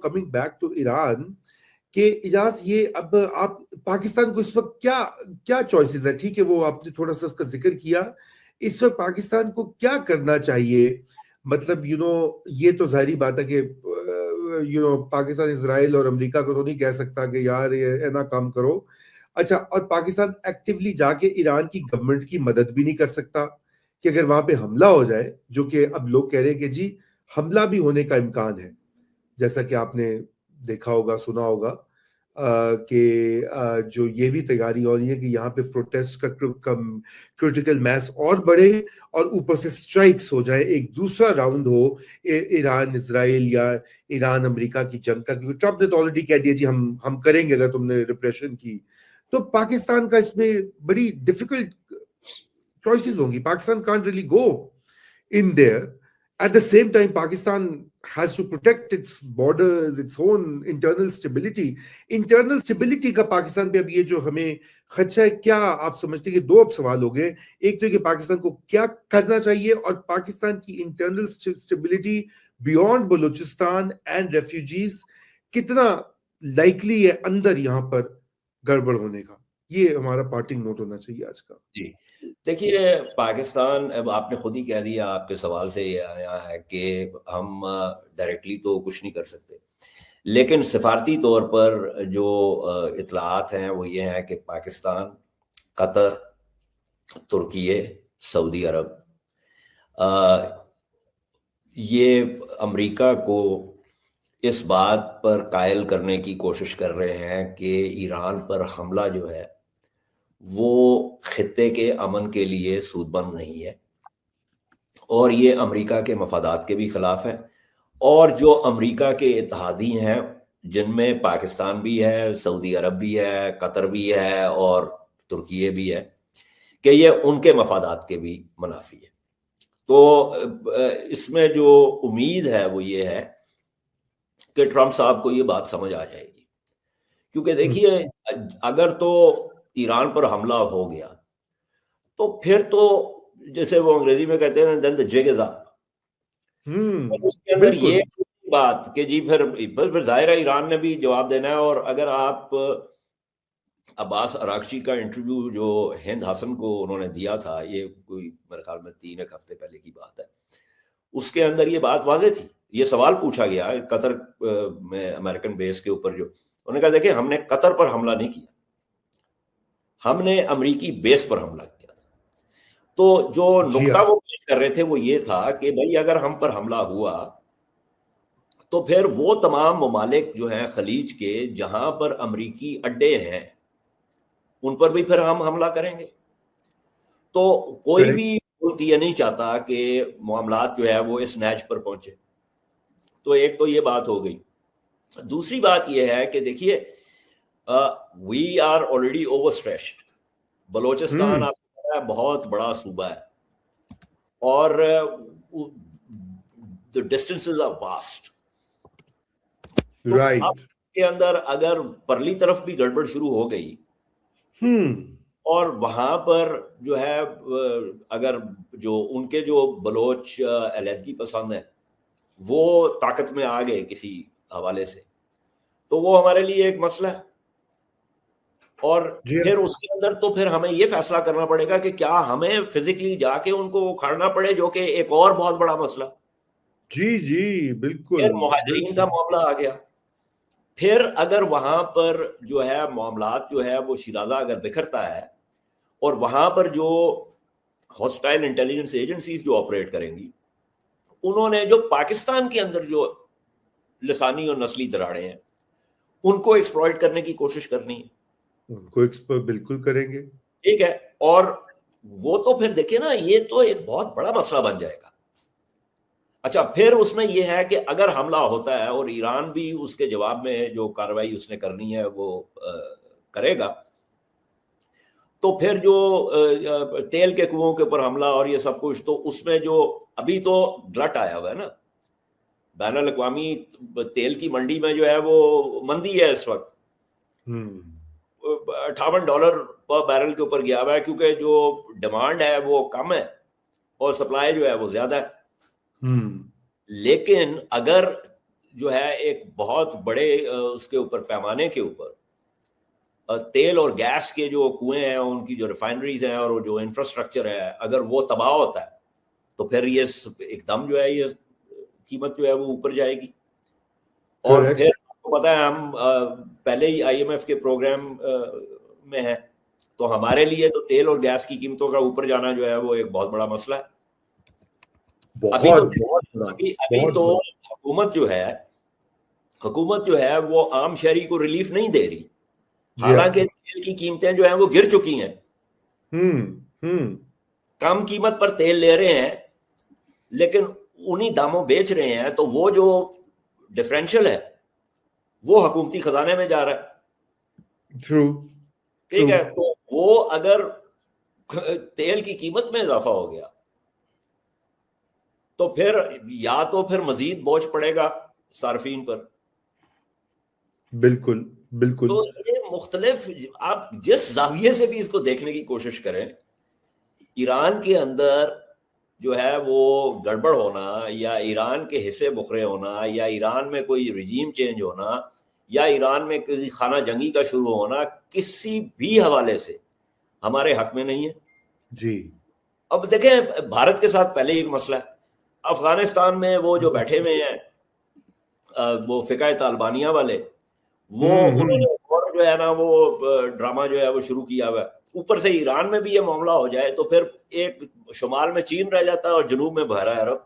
coming back to Iran, کہ اجاز یہ اب آپ پاکستان کو اس وقت کیا چوائسز ہے؟ ٹھیک ہے وہ آپ نے تھوڑا سا اس کا ذکر کیا، اس وقت پاکستان کو کیا کرنا چاہیے؟ مطلب یہ تو ظاہری بات ہے کہ پاکستان اسرائیل اور امریکہ کو تو نہیں کہہ سکتا کہ یار یہ نہ کام کرو. اچھا، اور پاکستان ایکٹیولی جا کے ایران کی گورنمنٹ کی مدد بھی نہیں کر سکتا کہ اگر وہاں پہ حملہ ہو جائے، جو کہ اب لوگ کہہ رہے ہیں کہ جی حملہ بھی ہونے کا امکان ہے، جیسا کہ آپ نے دیکھا ہوگا سنا ہوگا کہ جو یہ بھی تیاری ہو رہی ہے کہ یہاں پہ پروٹیسٹ کا کرٹیکل میس اور بڑھے اور اوپر سے سٹرائکس ہو جائے، ایک دوسرا راؤنڈ ہو ایران اسرائیل یا ایران امریکہ کی جنگ کا، کیونکہ ٹرمپ نے تو آلریڈی کہہ دیا جی ہم کریں گے اگر تم نے ریپریشن کی. تو پاکستان کا اس میں بڑی ڈیفیکلٹ چوائسز ہوں گی. Pakistan can't really go in there. At the same time, Pakistan has to protect its borders, its own internal stability. Internal stability کا پاکستان پہ اب یہ جو ہمیں خدشہ ہے، کیا آپ سمجھتے ہیں کہ دو اب سوال ہو گئے، ایک تو کہ پاکستان کو کیا کرنا چاہیے، اور پاکستان کی internal stability beyond Balochistan and refugees کتنا لائکلی ہے اندر یہاں پر گڑبڑ ہونے کا. یہ ہمارا پارٹنگ نوٹ ہونا چاہیے آج کا. جی دیکھیے، پاکستان، اب آپ نے خود ہی کہہ دیا، آپ کے سوال سے یہ آیا ہے کہ ہم ڈائریکٹلی تو کچھ نہیں کر سکتے، لیکن سفارتی طور پر جو اطلاعات ہیں وہ یہ ہیں کہ پاکستان، قطر، ترکیے، سعودی عرب یہ امریکہ کو اس بات پر قائل کرنے کی کوشش کر رہے ہیں کہ ایران پر حملہ جو ہے وہ خطے کے امن کے لیے سود مند نہیں ہے، اور یہ امریکہ کے مفادات کے بھی خلاف ہے، اور جو امریکہ کے اتحادی ہیں جن میں پاکستان بھی ہے، سعودی عرب بھی ہے، قطر بھی ہے اور ترکیے بھی ہے، کہ یہ ان کے مفادات کے بھی منافی ہے. تو اس میں جو امید ہے وہ یہ ہے کہ ٹرمپ صاحب کو یہ بات سمجھ آ جائے گی، کیونکہ دیکھیے اگر تو ایران پر حملہ ہو گیا تو پھر تو جیسے وہ انگریزی میں کہتے ہیں then the jig is up. اس کے اندر یہ بات کہ جی پھر ظاہر ہے ایران نے بھی جواب دینا ہے. اور اگر آپ عباس اراغچی کا انٹرویو جو ہند حسن کو انہوں نے دیا تھا، یہ کوئی میرے خیال میں 3 ہفتے پہلے کی بات ہے، اس کے اندر یہ بات واضح تھی. یہ سوال پوچھا گیا قطر میں امریکن بیس کے اوپر، جو انہوں نے کہا دیکھیں ہم نے قطر پر حملہ نہیں کیا، ہم نے امریکی بیس پر حملہ کیا تھا. تو جو نقطہ وہ پیش کر رہے تھے وہ یہ تھا کہ بھائی اگر ہم پر حملہ ہوا تو پھر وہ تمام ممالک جو ہیں خلیج کے جہاں پر امریکی اڈے ہیں ان پر بھی پھر ہم حملہ کریں گے. تو کوئی بھی ملک یہ نہیں چاہتا کہ معاملات جو ہے وہ اس نیچ پر پہنچے. تو ایک تو یہ بات ہو گئی. دوسری بات یہ ہے کہ دیکھیے we are already over stretched. Balochistan آپ کو بہت بڑا صوبہ ہے اور the distances are vast. اب کے اندر اگر پرلی طرف بھی گڑبڑ شروع ہو گئی اور وہاں پر جو ہے اگر جو ان کے جو بلوچ علیحدگی پسند ہیں وہ طاقت میں آ گئے کسی حوالے سے، تو وہ ہمارے لیے ایک مسئلہ ہے. اور پھر اس کے اندر تو پھر ہمیں یہ فیصلہ کرنا پڑے گا کہ کیا ہمیں فزیکلی جا کے ان کو اکھاڑنا پڑے، جو کہ ایک اور بہت بڑا مسئلہ. جی بالکل. پھر مہاجرین کا معاملہ آ گیا. پھر اگر وہاں پر جو ہے معاملات جو ہے وہ شیرازہ اگر بکھرتا ہے اور وہاں پر جو ہاسٹائل انٹیلیجنس ایجنسیز جو آپریٹ کریں گی، انہوں نے جو پاکستان کے اندر جو لسانی اور نسلی دراڑیں ہیں ان کو ایکسپلائٹ کرنے کی کوشش کرنی ہے. ان کو بالکل کریں گے. ٹھیک ہے. اور وہ تو پھر دیکھیں نا، یہ تو ایک بہت بڑا مسئلہ بن جائے گا. اچھا، پھر اس میں یہ ہے کہ اگر حملہ ہوتا ہے اور ایران بھی اس کے جواب میں جو کارروائی اس نے کرنی ہے وہ کرے گا، تو پھر جو تیل کے کنووں کے اوپر حملہ اور یہ سب کچھ، تو اس میں جو ابھی تو گلٹ آیا ہوا ہے نا، بین الاقوامی تیل کی منڈی میں جو ہے وہ مندی ہے اس وقت. $58 پر بیرل کے اوپر گیا ہوا ہے، کیونکہ جو ڈیمانڈ ہے وہ کم ہے اور سپلائی جو ہے وہ زیادہ ہے. لیکن اگر جو ہے ایک بہت بڑے اس کے اوپر پیمانے کے اوپر تیل اور گیس کے جو کنویں ہیں، ان کی جو ریفائنریز ہیں اور جو انفراسٹرکچر ہے، اگر وہ تباہ ہوتا ہے تو پھر یہ ایک دم جو ہے یہ قیمت جو ہے وہ اوپر جائے گی. اور پھر آپ کو پتا ہے ہم پہلے ہی IMF کے پروگرام میں ہیں، تو ہمارے لیے تو تیل اور گیس کی قیمتوں کا اوپر جانا جو ہے وہ ایک بہت بڑا مسئلہ ہے. ابھی تو حکومت جو ہے وہ عام شہری کو ریلیف نہیں دے رہی، حالانکہ تیل کی قیمتیں جو ہیں وہ گر چکی ہیں. کم قیمت پر تیل لے رہے ہیں لیکن انہی داموں بیچ رہے ہیں، تو وہ جو ڈفرینشل ہے وہ حکومتی خزانے میں جا رہا ہے. ٹھیک ہے، تو وہ اگر تیل کی قیمت میں اضافہ ہو گیا تو پھر یا تو پھر مزید بوجھ پڑے گا صارفین پر. بالکل بالکل. تو یہ مختلف، آپ جس زاویے سے بھی اس کو دیکھنے کی کوشش کریں، ایران کے اندر جو ہے وہ گڑبڑ ہونا یا ایران کے حصے بکھرے ہونا یا ایران میں کوئی رجیم چینج ہونا یا ایران میں کسی خانہ جنگی کا شروع ہونا کسی بھی حوالے سے ہمارے حق میں نہیں ہے. جی اب دیکھیں بھارت کے ساتھ پہلے ایک مسئلہ ہے، افغانستان میں وہ جو بیٹھے ہوئے ہیں وہ فقہ طالبانیہ والے، وہ انہوں نے اور جو ہے نا وہ ڈرامہ جو ہے وہ شروع کیا ہوا ہے. اوپر سے ایران میں بھی یہ معاملہ ہو جائے تو پھر ایک شمال میں چین رہ جاتا ہے اور جنوب میں بحیرہ عرب.